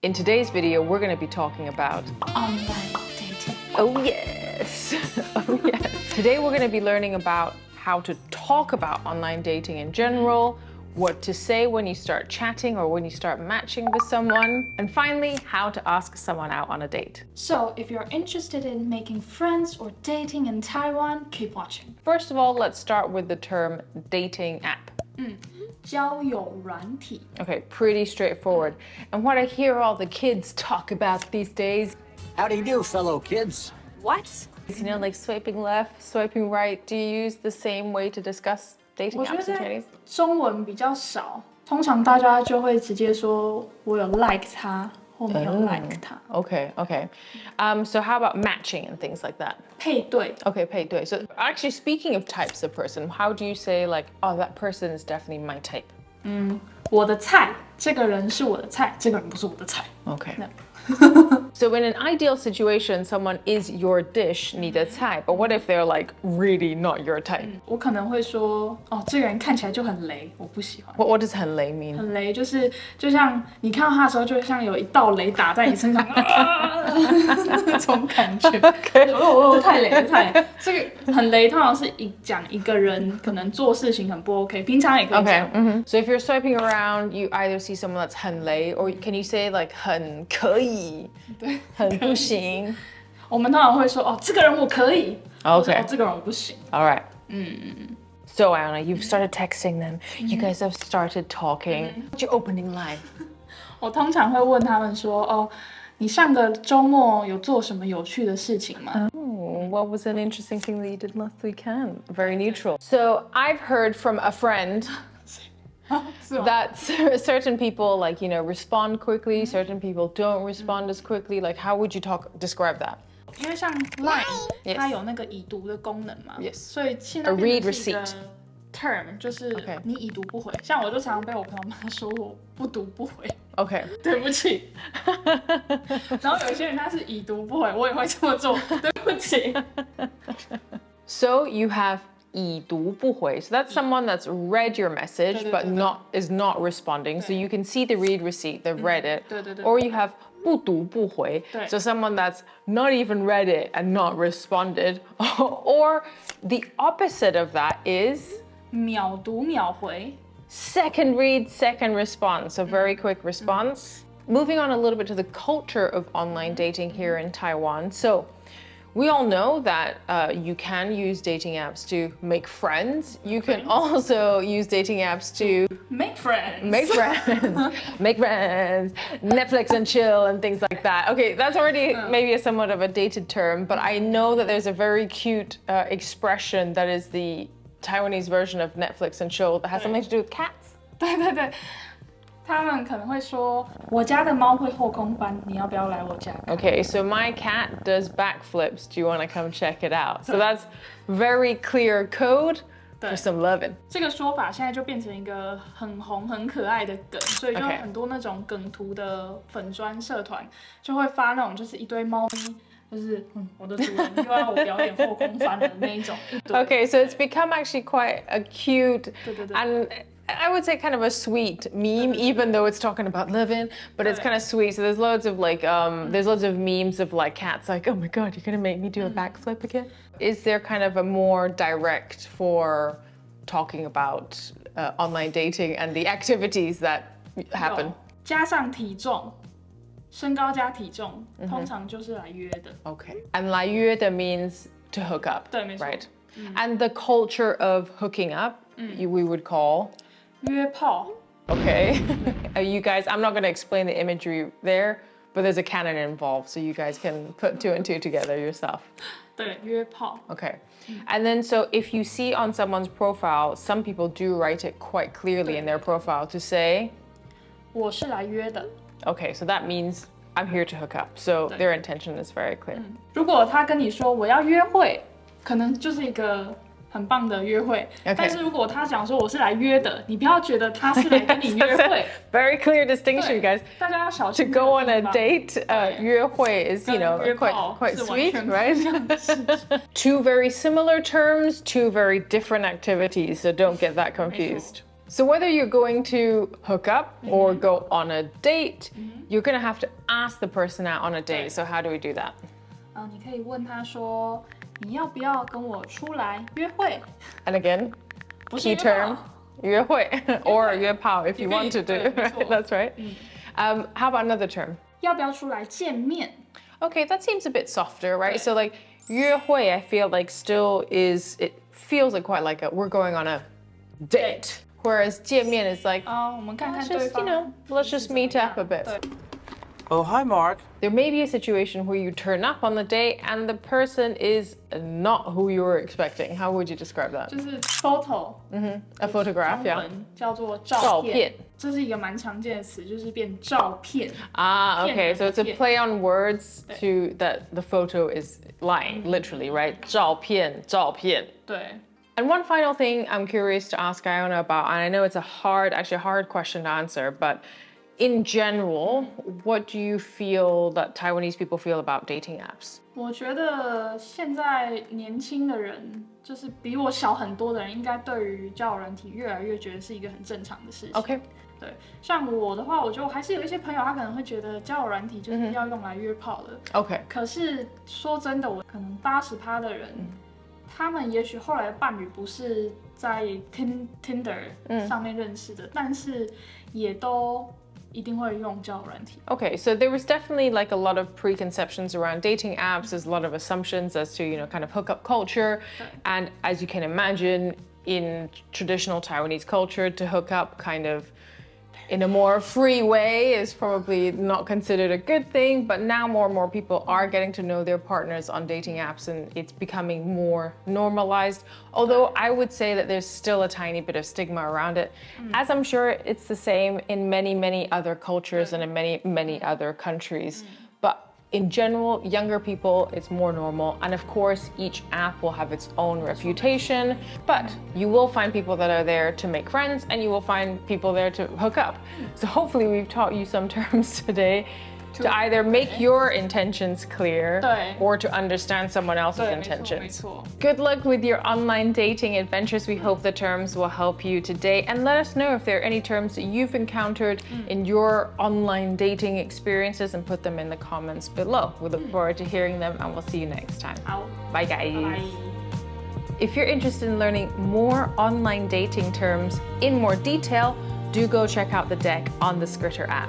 In today's video, we're going to be talking about online dating. Oh yes, oh yes. Today we're going to be learning about how to talk about online dating in general, what to say when you start chatting or when you start matching with someone, and finally, how to ask someone out on a date. So, if you're interested in making friends or dating in Taiwan, keep watching. First of all, let's start with the term dating app. 交友软体 Okay, pretty straightforward. And what I hear all the kids talk about these days, How do you do, fellow kids? What? you know, like swiping left, swiping right. Do you use the same way to discuss dating 我觉 apps in 得 Chinese? 中文比较少，通常大家就会直接说我有 like 他或没有 like 他。 Okay, okay. So how about matching and things like that? 配对 Okay, 配对. So actually, speaking of types of person, how do you say like, oh, that person is definitely my type? 我的菜，这个人是我的菜，这个人不是我的菜。 Okay. No. So in an ideal situation, someone is your dish, 你的菜, but what if they're like really not your type? 我可能会说，哦，这个人看起来就很雷，我不喜欢。 What does 很雷 mean? 很雷，就是就像你看到他的时候，就像有一道雷打在你身上，那种感觉。哦，太雷了，太雷。这个很雷，通常是讲一个人可能做事情很不 OK， 平常也可以 Okay. 讲。 So if you're swiping around, you either see someone that's 很雷, or can you say like 很可以,对，很不行?我们通常会说，哦，这个人我可以。 Okay. 或者哦，这个人我不行。 All right. So Anna, you've started texting them. You guys have started talking. What's your opening line? 我通常会问他们说，哦，你上个周末有做什么有趣的事情吗？ What was an interesting thing that you did last weekend? Very neutral. So I've heard from a friend 是吗？ that certain people like, you know, respond quickly, certain people don't respond as quickly. Like how would you describe that? 因为像 Line， Yes. 它有那个已读的功能嘛 Yes. 所以现在 A read 变成是一个 receipt. term， 就是 Okay. 你已读不回。像我就常常被我朋友骂说我不读不回， Okay. 对不起。然后有些人他是已读不回，我也会这么做，对不起。 So you have 已读不回. So that's someone that's read your message but is not responding. So you can see the read receipt, they've read it. 对对对。 Or you have 不读不回. So someone that's not even read it and not responded. Or the opposite of that is 秒读秒回。 second read, second response. So very quick response. Moving on a little bit to the culture of online dating here in Taiwan. So we all know that you can use dating apps to make friends. You can also use dating apps to make friends. make friends, make friends, Netflix and chill and things like that. Okay, that's already maybe a somewhat of a dated term, but I know that there's a very cute expression that is the Taiwanese version of Netflix and chill that has something to do with cats. 对对对。他们可能会说，我家的猫会后空翻，你要不要来我家？ Okay, so my cat does backflips. Do you want to come check it out? So that's very clear code for some loving. 这个说法现在就变成一个很红、很可爱的梗，所以就 Okay. 很多那种梗图的粉专社团就会发那种就是一堆猫咪，就是我的主人又要我表演后空翻的那一种。一堆 Okay, so it's become actually quite a cute 对对对。 and I would say kind of a sweet meme, even though it's talking about living, but it's kind of sweet. So there's loads of like, there's loads of memes of like cats like, oh my God, you're gonna make me do a backflip again? Is there kind of a more direct for talking about online dating and the activities that happen? 有加上体重，身高加体重，通常就是来约的。 Okay. And 来约的 means to hook up, 对，没错。 right? And the culture of hooking up, we would call 约炮， okay. You guys, I'm not going to explain the imagery there, but there's a canon involved, so you guys can put two and two together yourself. 对，约炮。 Okay. And then, so if you see on someone's profile, some people do write it quite clearly in their profile to say, 我是来约的。 okay, so that means I'm here to hook up. So their intention is very clear. 如果他跟你说我要约会，可能就是一个很棒的约会。但是如果他讲说我是来约的，你不要觉得他是来跟你约会。 Very clear distinction, 对 guys. 大家要小 To 心。 go on a date, 约会 is, you know, 约炮 quite 是完 sweet, 全不 right? 一样的事情。 Two very similar terms, two very different activities, so don't get that confused. So whether you're going to hook up or go on a date, you're gonna have to ask the person out on a date. So how do we do that? 你可以问他说，你要不要跟我出来约会？ And again, 不是 key 约炮 term, 约会 or 约炮 if you want to do. 对，没错。 That's right. How about another term? 要不要出来见面？ Okay, that seems a bit softer, right? So like 约会, I feel like still is, it feels like quite like we're going on a date. Whereas 见面 is like, 我们看看 let's 对 just, 方 you know, let's just meet up a bit. 对 Oh, hi, Mark. There may be a situation where you turn up on the date and the person is not who you were expecting. How would you describe that? 就是 photo， A photograph, 中 yeah. 文叫做照照片片，这是一个蛮常见的词，就是变照片。 Ah, okay. So it's a 片。 play on words to that the photo is lying, literally, right? 照片,照片. 对， And one final thing I'm curious to ask Iona about, and I know it's a hard question to answer, but in general, what do you feel that Taiwanese people feel about dating apps? 我觉得现在年轻的人，就是比我小很多的人，应该对于交友软体越来越觉得是一个很正常的事情。 Okay. 对，像我的话，我就还是有一些朋友，他可能会觉得交友软体就是要用来约炮的。 Okay. 可是说真的，我可能80%的人，他们也许后来的伴侣不是在 Tinder 上面认识的，但是也都一定会用交友软体。 Okay, so there was definitely like a lot of preconceptions around dating apps. There's a lot of assumptions as to, you know, kind of hookup culture. And as you can imagine, in traditional Taiwanese culture, to hook up kind of in a more free way is probably not considered a good thing, but now more and more people are getting to know their partners on dating apps and it's becoming more normalized. Although I would say that there's still a tiny bit of stigma around it, as I'm sure it's the same in many, many other cultures and in many, many other countries. But in general, younger people, it's more normal. And of course, each app will have its own reputation, but you will find people that are there to make friends and you will find people there to hook up. So hopefully we've taught you some terms today to either make your intentions clear 对 or to understand someone else's 对，没错，没 intentions. 错。 Good luck with your online dating adventures. We hope the terms will help you today. And let us know if there are any terms that you've encountered in your online dating experiences and put them in the comments below. We look forward to hearing them and we'll see you next time. 好， Bye, guys. 拜拜。 If you're interested in learning more online dating terms in more detail, do go check out the deck on the Skritter app.